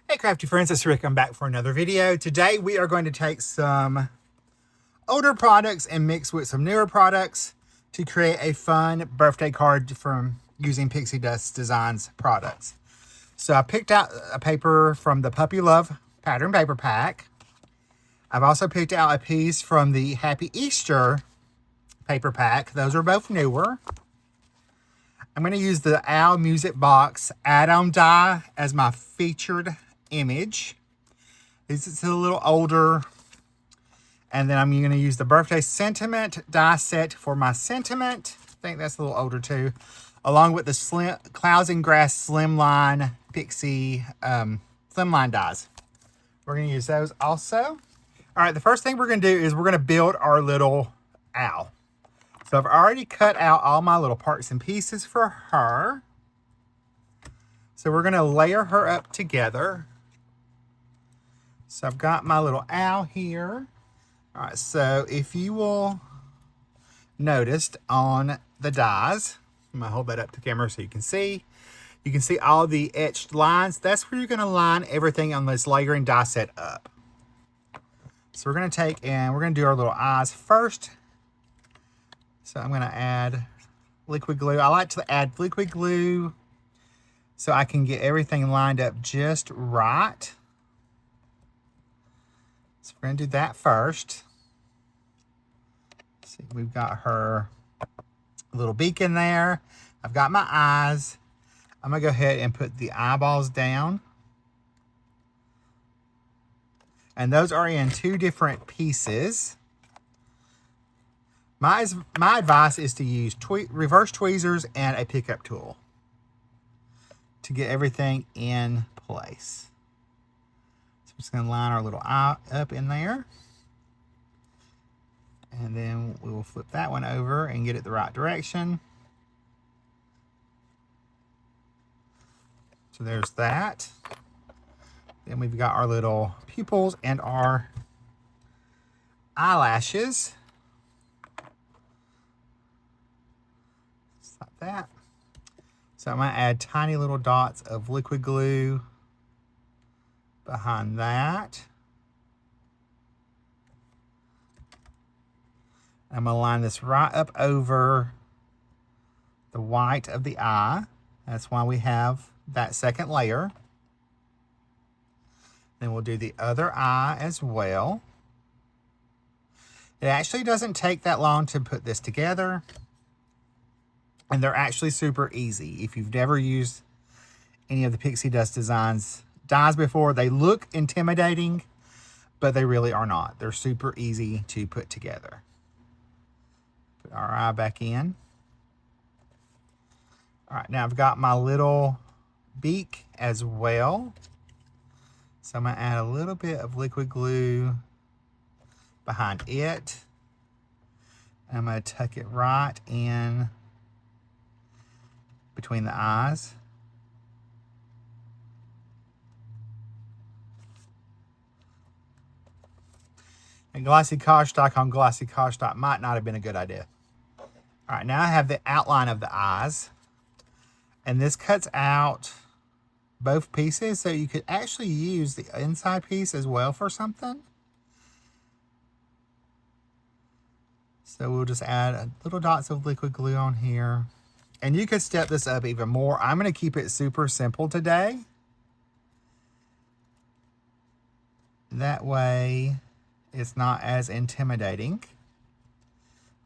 Hey crafty friends, it's Rick. I'm back for another video. Today we are going to take some older products and mix with some newer products to create a fun birthday card from using Pixi Dust Designs products. So I picked out a paper from the Puppy Love pattern paper pack. I've also picked out a piece from the Happy Easter paper pack. Those are both newer. I'm going to use the Owl Music Box add-on die as my featured image. This is a little older. And then I'm going to use the Birthday Sentiment die set for my sentiment. I think that's a little older too. Along with the Clouds and Grass Slimline Pixi Slimline dies. We're going to use those also. All right, the first thing we're going to do is we're going to build our little owl. So I've already cut out all my little parts and pieces for her. So we're going to layer her up together. So I've got my little owl here. All right, so if you will notice on the dies, I'm going to hold that up to camera so you can see all the etched lines. That's where you're going to line everything on this layering die set up. So we're going to take and we're going to do our little eyes first. So I'm going to add liquid glue. I like to add liquid glue so I can get everything lined up just right. So we're going to do that first. See, we've got her little beak in there. I've got my eyes. I'm going to go ahead and put the eyeballs down. And those are in two different pieces. My advice is to use reverse tweezers and a pickup tool to get everything in place. So I'm just going to line our little eye up in there. And then we will flip that one over and get it the right direction. So there's that. Then we've got our little pupils and our eyelashes. Just like that. So I'm going to add tiny little dots of liquid glue behind that. I'm going to line this right up over the white of the eye. That's why we have that second layer. Then we'll do the other eye as well. It actually doesn't take that long to put this together. And they're actually super easy. If you've never used any of the Pixi Dust Designs dies before, they look intimidating, but they really are not. They're super easy to put together. Put our eye back in. All right, now I've got my little beak as well. So I'm going to add a little bit of liquid glue behind it. I'm going to tuck it right in between the eyes. And glossy cardstock on glossy cardstock might not have been a good idea. All right, now I have the outline of the eyes. And this cuts out both pieces, so you could actually use the inside piece as well for something. So we'll just add little dots of liquid glue on here. And you could step this up even more. I'm going to keep it super simple today. That way it's not as intimidating.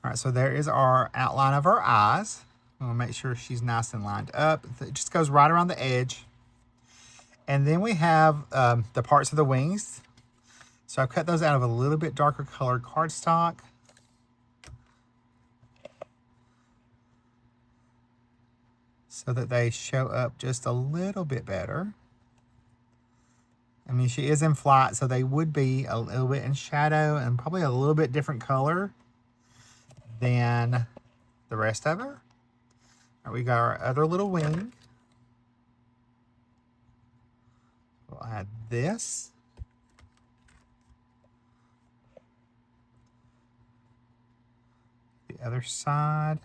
All right, so there is our outline of our eyes. We'll make sure she's nice and lined up. It just goes right around the edge. And then we have the parts of the wings. So I've cut those out of a little bit darker colored cardstock. So that they show up just a little bit better. I mean, she is in flight, so they would be a little bit in shadow and probably a little bit different color than the rest of her. All right, we got our other little wing. We'll add this. The other side.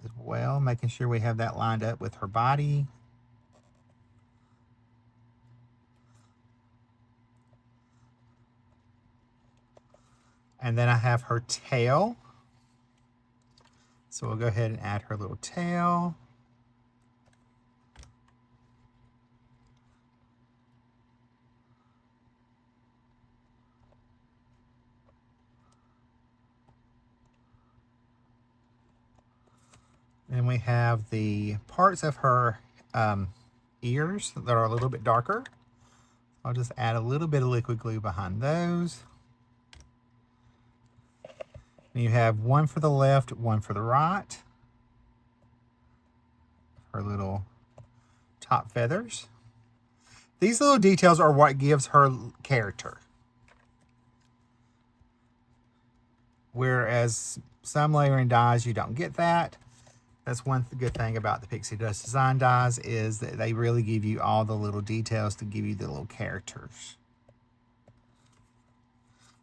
As well, making sure we have that lined up with her body. And then I have her tail. So we'll go ahead and add her little tail. Then we have the parts of her ears that are a little bit darker. I'll just add a little bit of liquid glue behind those. And you have one for the left, one for the right. Her little top feathers. These little details are what gives her character. Whereas some layering dies, you don't get that. That's one good thing about the Pixi Dust Design dies, is that they really give you all the little details to give you the little characters.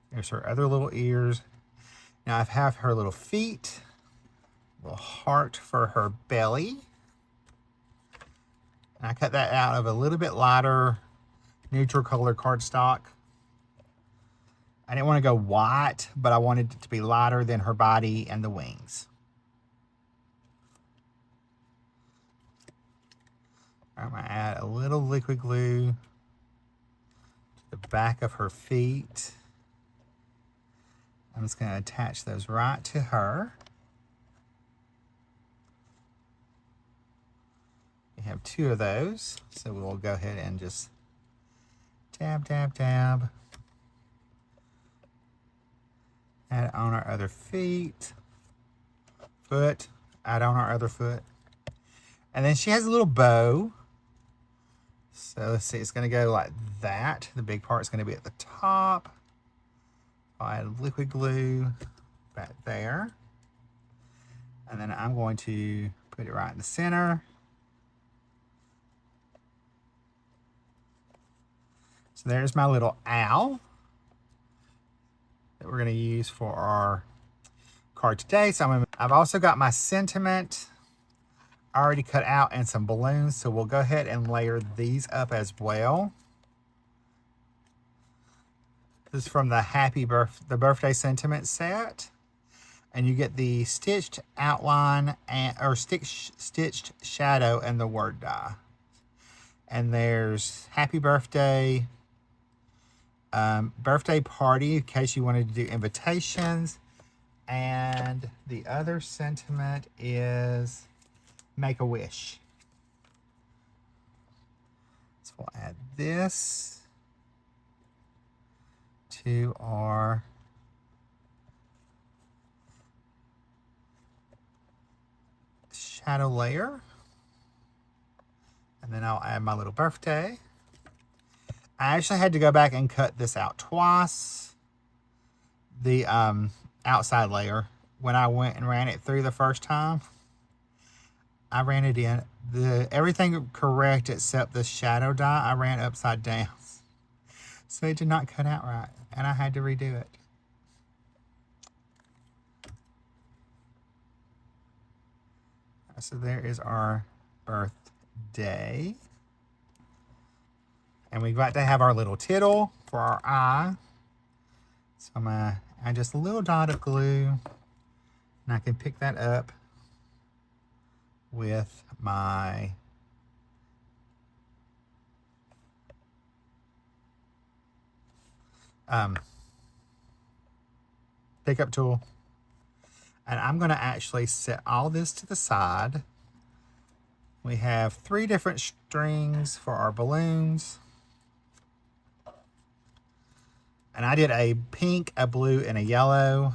There's her other little ears. Now I have her little feet, little heart for her belly. And I cut that out of a little bit lighter neutral color cardstock. I didn't want to go white, but I wanted it to be lighter than her body and the wings. I'm going to add a little liquid glue to the back of her feet. I'm just going to attach those right to her. We have 2 of those, so we'll go ahead and just tab, tab, tab. Add it on our other foot, add on our other foot. And then she has a little bow. So let's see, it's going to go like that. The big part's going to be at the top. I'll add liquid glue back there. And then I'm going to put it right in the center. So there's my little owl that we're going to use for our card today. So I've also got my sentiment already cut out and some balloons. So we'll go ahead and layer these up as well. This is from the the birthday sentiment set. And you get the stitched outline or stitched shadow and the word die. And there's happy birthday, birthday party in case you wanted to do invitations. And the other sentiment is make a wish. So we'll add this to our shadow layer. And then I'll add my little birthday. I actually had to go back and cut this out twice. The outside layer. When I went and ran it through the first time, I ran it in. Everything correct except the shadow die, I ran upside down. So it did not cut out right. And I had to redo it. So there is our birthday. And we've got to have our little tittle for our eye. So I'm going to add just a little dot of glue. And I can pick that up with my pickup tool. And I'm going to actually set all this to the side. We have 3 different strings for our balloons. And I did a pink, a blue, and a yellow.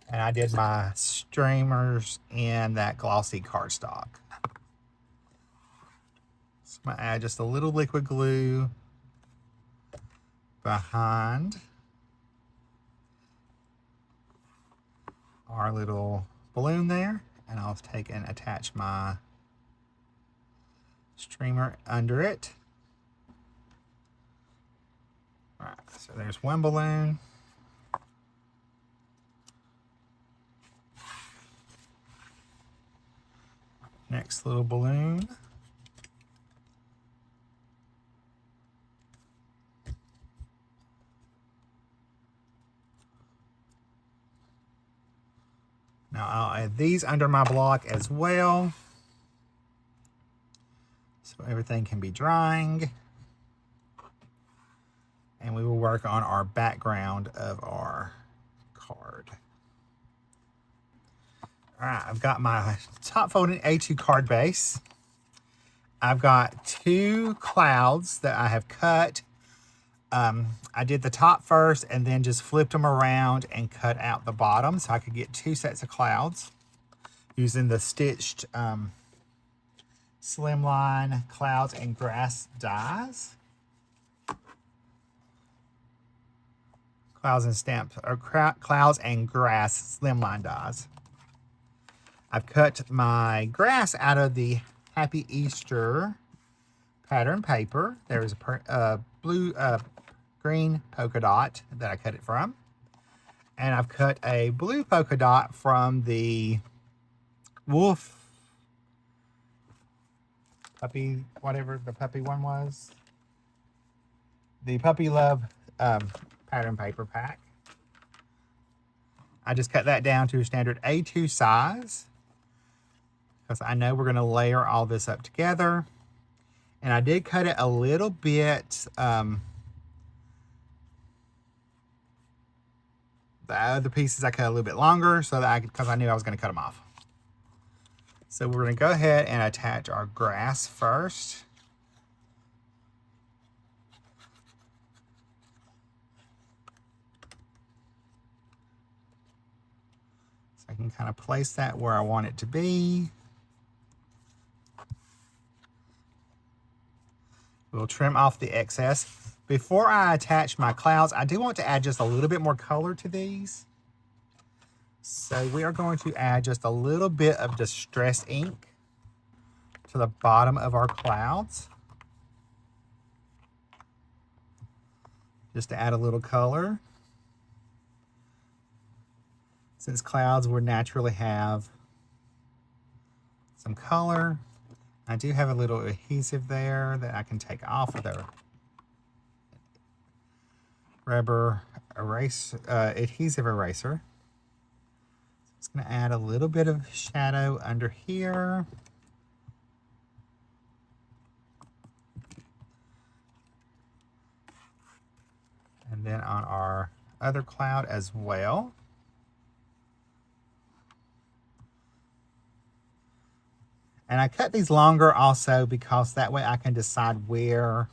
And I did my streamers in that glossy cardstock. So I'm going to add just a little liquid glue behind our little balloon there. And I'll take and attach my streamer under it. All right, so there's one balloon. Next little balloon. these under my block as well, so everything can be drying. And we will work on our background of our card. All right, I've got my top folding A2 card base. I've got 2 clouds that I have cut. I did the top first and then just flipped them around and cut out the bottom so I could get 2 sets of clouds using the stitched Slimline Clouds and Grass dies. Clouds and Grass Slimline dies. I've cut my grass out of the Happy Easter pattern paper. There's a green polka dot that I cut it from. And I've cut a blue polka dot from the wolf puppy, whatever the puppy one was. The Puppy Love pattern paper pack. I just cut that down to a standard A2 size because I know we're going to layer all this up together. And I did cut it a little bit. The other pieces I cut a little bit longer so that because I knew I was going to cut them off. So we're going to go ahead and attach our grass first. So I can kind of place that where I want it to be. We'll trim off the excess. Before I attach my clouds, I do want to add just a little bit more color to these. So we are going to add just a little bit of distress ink to the bottom of our clouds. Just to add a little color. Since clouds would naturally have some color, I do have a little adhesive there that I can take off of the rubber adhesive eraser. It's going to add a little bit of shadow under here. And then on our other cloud as well. And I cut these longer also because that way I can decide where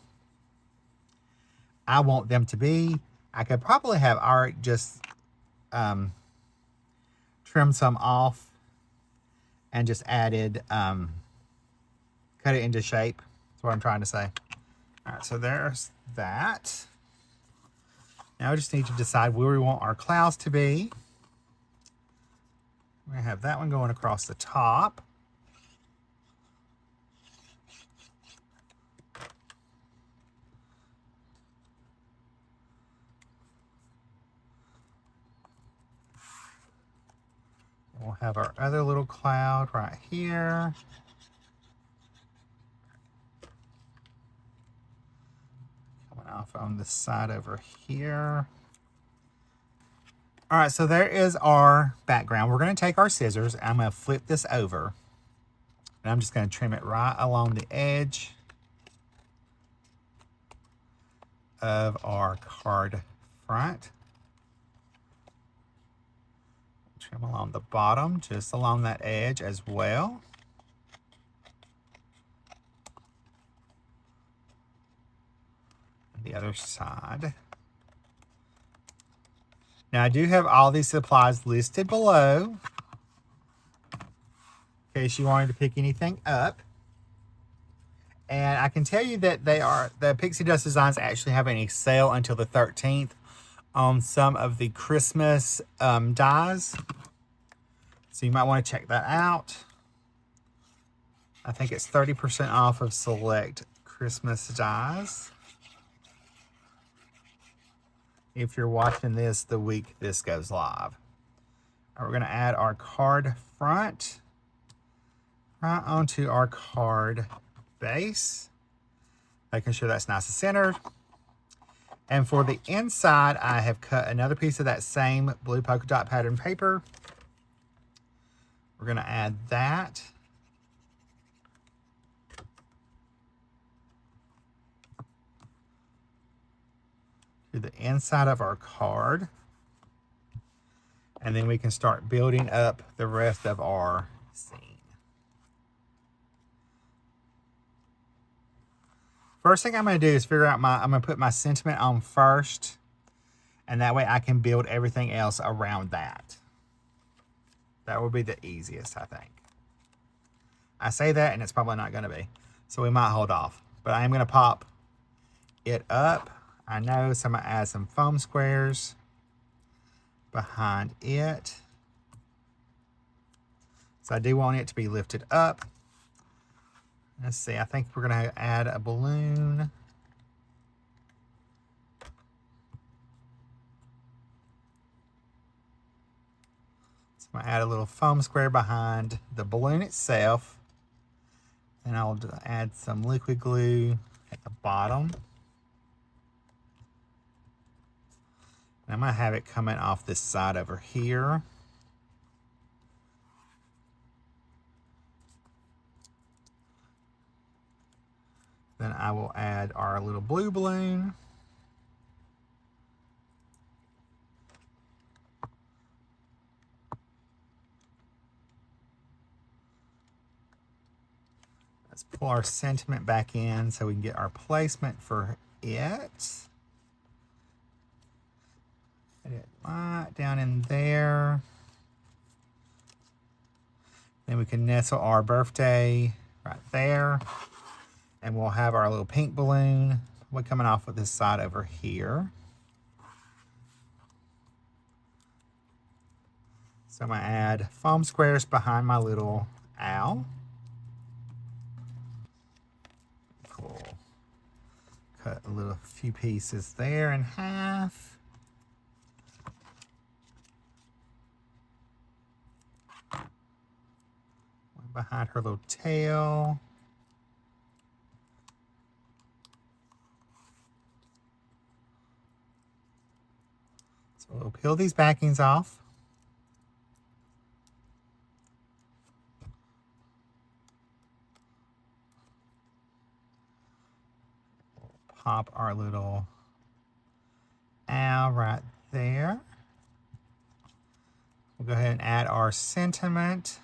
I want them to be. I could probably have Art just trim some off and just added, cut it into shape. That's what I'm trying to say. All right, so there's that. Now we just need to decide where we want our clouds to be. We're gonna have that one going across the top. We'll have our other little cloud right here. Coming off on this side over here. All right, so there is our background. We're going to take our scissors. I'm going to flip this over. And I'm just going to trim it right along the edge of our card front. Trim along the bottom, just along that edge as well. The other side. Now I do have all these supplies listed below in case you wanted to pick anything up. And I can tell you that the Pixi Dust Designs actually having a sale until the 13th on some of the Christmas dies. So you might want to check that out. I think it's 30% off of select Christmas dies. If you're watching this the week this goes live. All right, we're going to add our card front right onto our card base. Making sure that's nice and centered. And for the inside, I have cut another piece of that same blue polka dot pattern paper We're going to add that. To the inside of our card. And then we can start building up the rest of our scene. First thing I'm going to do is figure out I'm going to put my sentiment on first. And that way I can build everything else around that. That would be the easiest, I think. I say that and it's probably not going to be. So we might hold off. But I am going to pop it up. I know, so I'm going to add some foam squares behind it. So I do want it to be lifted up. Let's see, I think we're going to add a balloon. So I'm going to add a little foam square behind the balloon itself. And I'll add some liquid glue at the bottom. And I'm going to have it coming off this side over here. Then I will add our little blue balloon. Let's pull our sentiment back in so we can get our placement for it. Put it right down in there. Then we can nestle our birthday right there. And we'll have our little pink balloon coming off with this side over here. So I'm going to add foam squares behind my little owl. Cool. Cut a few pieces there in half. One behind her little tail. We'll peel these backings off. We'll pop our little owl right there. We'll go ahead and add our sentiment.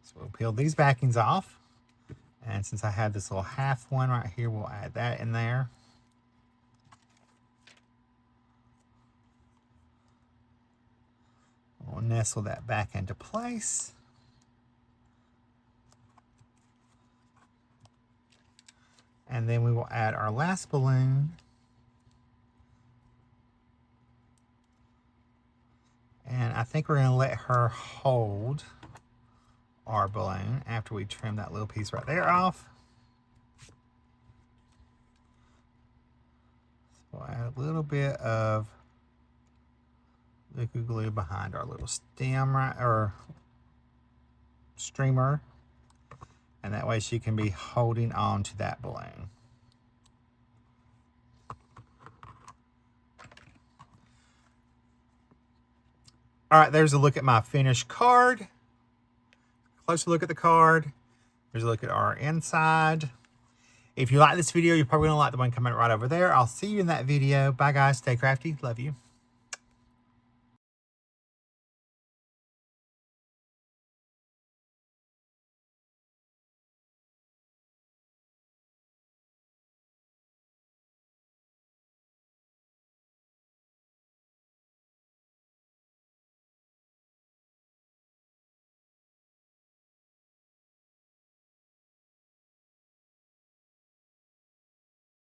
So we'll peel these backings off. And since I have this little half one right here, we'll add that in there. We'll nestle that back into place. And then we will add our last balloon. And I think we're going to let her hold our balloon after we trim that little piece right there off. So we'll add a little bit of liquid glue behind our little stem or streamer, and that way she can be holding on to that balloon. All right, there's a look at my finished card. Closer look at the card. There's a look at our inside. If you like this video, you're probably going to like the one coming right over there. I'll see you in that video. Bye, guys. Stay crafty. Love you.